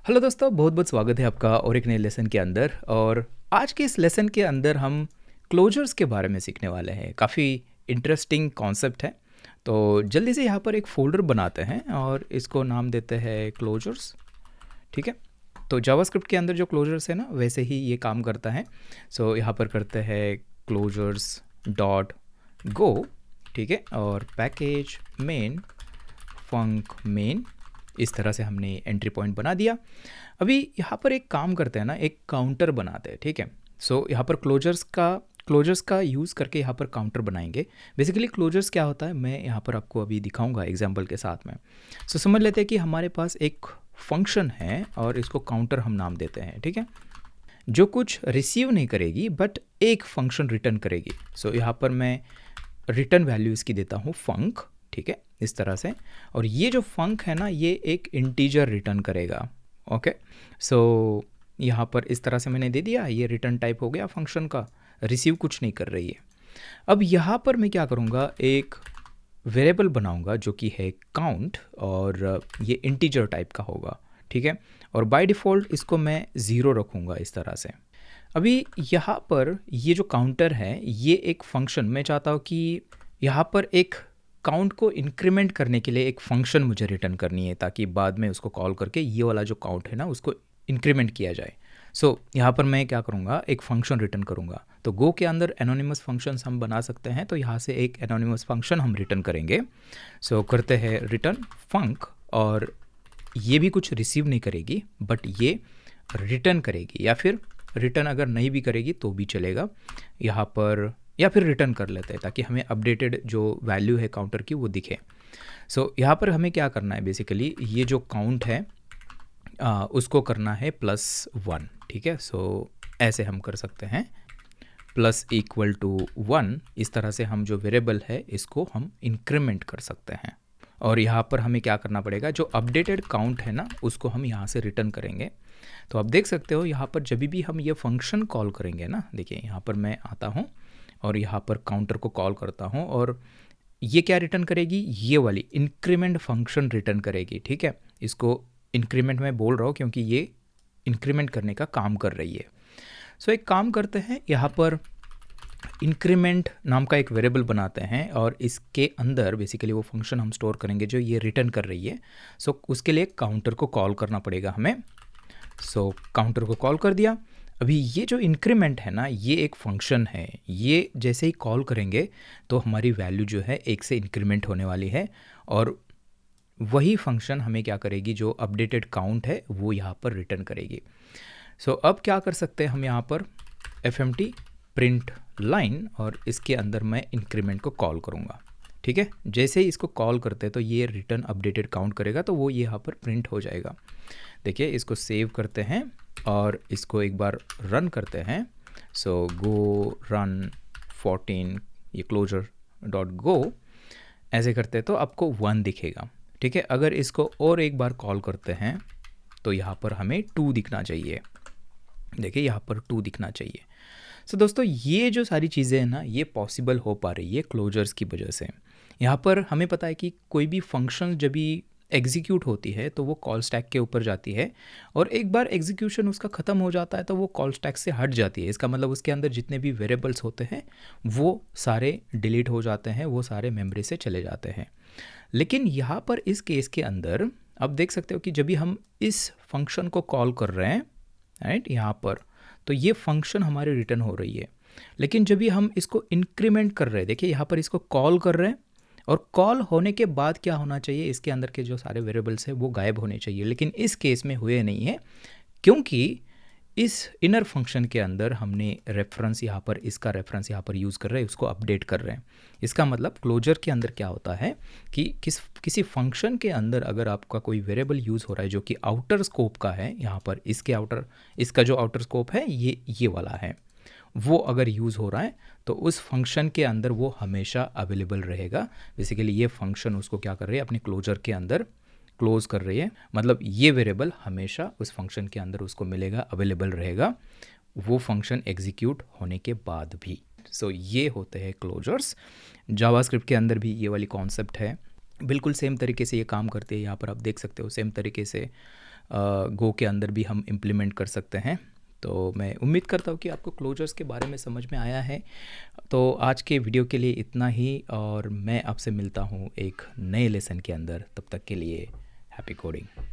Hello दोस्तों, बहुत बहुत स्वागत है आपका और एक नए लेसन के अंदर। और आज के इस लेसन के अंदर हम क्लोजर्स के बारे में सीखने वाले हैं। काफ़ी इंटरेस्टिंग कॉन्सेप्ट है। तो जल्दी से यहाँ पर एक फ़ोल्डर बनाते हैं और इसको नाम देते हैं क्लोजर्स। ठीक है। तो जावास्क्रिप्ट के अंदर जो क्लोजर्स है ना, वैसे ही ये काम करता है। सो यहाँ पर करते हैं क्लोजर्स डॉट गो। ठीक है। और पैकेज मेन फंक मेन, इस तरह से हमने एंट्री पॉइंट बना दिया। अभी यहाँ पर एक काम करते हैं ना, एक काउंटर बनाते हैं। ठीक है। सो यहाँ पर क्लोजर्स का यूज़ करके यहाँ पर काउंटर बनाएंगे। बेसिकली क्लोजर्स क्या होता है, मैं यहाँ पर आपको अभी दिखाऊंगा एग्जांपल के साथ में। सो समझ लेते हैं कि हमारे पास एक फंक्शन है और इसको काउंटर हम नाम देते हैं। ठीक है। जो कुछ रिसीव नहीं करेगी बट एक फंक्शन रिटर्न करेगी। सो यहाँ पर मैं रिटर्न वैल्यू इसकी देता हूँ फंक। ठीक है, इस तरह से। और ये जो फंक है ना, ये एक इंटीजर रिटर्न करेगा। ओके। सो यहाँ पर इस तरह से मैंने दे दिया, ये रिटर्न टाइप हो गया फंक्शन का। रिसीव कुछ नहीं कर रही है। अब यहाँ पर मैं क्या करूँगा, एक वेरिएबल बनाऊँगा जो कि है काउंट, और ये इंटीजर टाइप का होगा। ठीक है। और बाय डिफ़ॉल्ट इसको मैं 0 रखूँगा इस तरह से। अभी यहाँ पर ये जो काउंटर है, ये एक फंक्शन, मैं चाहता हूँ कि यहाँ पर एक काउंट को इंक्रीमेंट करने के लिए एक फंक्शन मुझे रिटर्न करनी है, ताकि बाद में उसको कॉल करके ये वाला जो काउंट है ना, उसको इंक्रीमेंट किया जाए। सो यहाँ पर मैं क्या करूँगा, एक फंक्शन रिटर्न करूँगा। तो गो के अंदर एनोनिमस फंक्शंस हम बना सकते हैं। तो यहाँ से एक एनोनिमस फंक्शन हम रिटर्न करेंगे। सो करते हैं रिटर्न फंक, और ये भी कुछ रिसीव नहीं करेगी बट ये रिटर्न करेगी, या फिर रिटर्न अगर नहीं भी करेगी तो भी चलेगा यहाँ पर, या फिर रिटर्न कर लेते हैं ताकि हमें अपडेटेड जो वैल्यू है काउंटर की वो दिखे। सो यहाँ पर हमें क्या करना है, बेसिकली ये जो काउंट है उसको करना है +1। ठीक है। सो ऐसे हम कर सकते हैं, +=1। इस तरह से हम जो वेरिएबल है इसको हम इंक्रीमेंट कर सकते हैं। और यहाँ पर हमें क्या करना पड़ेगा, जो अपडेटेड काउंट है ना, उसको हम यहाँ से रिटर्न करेंगे। तो आप देख सकते हो यहाँ पर जब भी हम ये फंक्शन कॉल करेंगे ना, देखिए यहाँ पर मैं आता हूँ और यहाँ पर काउंटर को कॉल करता हूँ, और ये क्या रिटर्न करेगी, ये वाली इंक्रीमेंट फंक्शन रिटर्न करेगी। ठीक है। इसको इंक्रीमेंट में बोल रहा हूँ क्योंकि ये इंक्रीमेंट करने का काम कर रही है। सो एक काम करते हैं, यहाँ पर इंक्रीमेंट नाम का एक वेरिएबल बनाते हैं, और इसके अंदर बेसिकली वो फंक्शन हम स्टोर करेंगे जो ये रिटर्न कर रही है। सो उसके लिए काउंटर को कॉल करना पड़ेगा हमें। सो काउंटर को कॉल कर दिया। अभी ये जो इंक्रीमेंट है ना, ये एक फंक्शन है। ये जैसे ही कॉल करेंगे तो हमारी वैल्यू जो है 1 से इंक्रीमेंट होने वाली है, और वही फंक्शन हमें क्या करेगी, जो अपडेटेड काउंट है वो यहाँ पर रिटर्न करेगी। सो अब क्या कर सकते हैं हम, यहाँ पर fmt प्रिंट लाइन, और इसके अंदर मैं इंक्रीमेंट को कॉल करूँगा। ठीक है। जैसे ही इसको कॉल करते हैं तो ये रिटर्न अपडेटेड काउंट करेगा, तो वो यहाँ पर प्रिंट हो जाएगा। देखिए, इसको सेव करते हैं और इसको एक बार रन करते हैं। सो गो रन 14, ये क्लोजर डॉट गो, ऐसे करते हैं तो आपको 1 दिखेगा। ठीक है। अगर इसको और एक बार कॉल करते हैं तो यहाँ पर हमें 2 दिखना चाहिए। देखिए, यहाँ पर 2 दिखना चाहिए। सो दोस्तों, ये जो सारी चीज़ें हैं ना, ये पॉसिबल हो पा रही है क्लोजर्स की वजह से। यहाँ पर हमें पता है कि कोई भी फंक्शन जब भी एग्जीक्यूट होती है तो वो कॉल स्टैक के ऊपर जाती है, और एक बार एग्जीक्यूशन उसका ख़त्म हो जाता है तो वो कॉल स्टैक से हट जाती है। इसका मतलब उसके अंदर जितने भी वेरिएबल्स होते हैं वो सारे डिलीट हो जाते हैं, वो सारे मेमोरी से चले जाते हैं। लेकिन यहाँ पर इस केस के अंदर आप देख सकते हो कि जब भी हम इस फंक्शन को कॉल कर रहे हैं, राइट, यहाँ पर, तो ये फंक्शन हमारी रिटर्न हो रही है। लेकिन जब भी हम इसको इंक्रीमेंट कर रहे हैं, देखिए यहाँ पर इसको कॉल कर रहे हैं, और कॉल होने के बाद क्या होना चाहिए, इसके अंदर के जो सारे वेरिएबल्स हैं वो गायब होने चाहिए। लेकिन इस केस में हुए नहीं है, क्योंकि इस इनर फंक्शन के अंदर हमने रेफरेंस यहाँ पर, इसका रेफरेंस यहाँ पर यूज़ कर रहे हैं, उसको अपडेट कर रहे हैं। इसका मतलब क्लोजर के अंदर क्या होता है कि किसी फंक्शन के अंदर अगर आपका कोई वेरिएबल यूज़ हो रहा है जो कि आउटर स्कोप का है, यहाँ पर इसका जो आउटर स्कोप है ये वाला है, वो अगर यूज़ हो रहा है तो उस फंक्शन के अंदर वो हमेशा अवेलेबल रहेगा। बेसिकली ये फंक्शन उसको क्या कर रही है, अपने क्लोजर के अंदर क्लोज कर रही है, मतलब ये वेरिएबल हमेशा उस फंक्शन के अंदर उसको मिलेगा, अवेलेबल रहेगा, वो फंक्शन एग्जीक्यूट होने के बाद भी। सो ये होते हैं क्लोजर्स। जावास्क्रिप्ट के अंदर भी ये वाली कॉन्सेप्ट है, बिल्कुल सेम तरीके से ये काम करते हैं। यहाँ पर आप देख सकते हो सेम तरीके से गो के अंदर भी हम इम्प्लीमेंट कर सकते हैं। तो मैं उम्मीद करता हूँ कि आपको क्लोजर्स के बारे में समझ में आया है। तो आज के वीडियो के लिए इतना ही, और मैं आपसे मिलता हूँ एक नए लेसन के अंदर। तब तक के लिए हैप्पी कोडिंग।